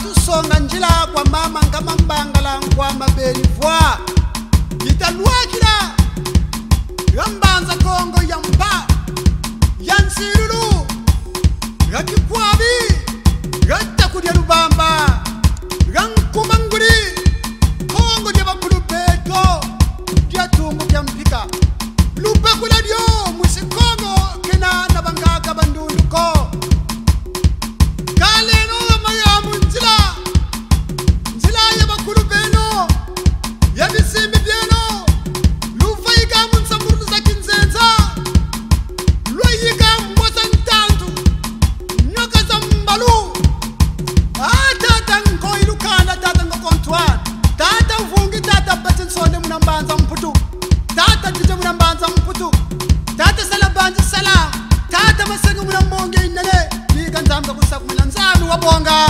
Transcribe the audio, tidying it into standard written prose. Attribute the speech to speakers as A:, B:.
A: tusonga njila kwa mama ngama mbangala kwa mabeli vwa italuakira yambanza kongo yamba yansirulu yakikwabi yatakudya lubamba yankumanguri kongo lya bakulu beto lyatumbu lya mpika lubakula lyo musikongo kena nabangaka bandunduko kaleno mayamu nzila ya bakulu beno ya bisimbi byeno luvaiga munsamuru za kinzenza lwayiga mboza ntantu nyoka za mbalu tata nkoilukanda tata ngokontwana tata uvungi tata batinsonde munambanza mputu tata tije munambanza mputu tata salabanzi sala tata masenge munambonge inene liga nzamza kusakumila nzami wabonga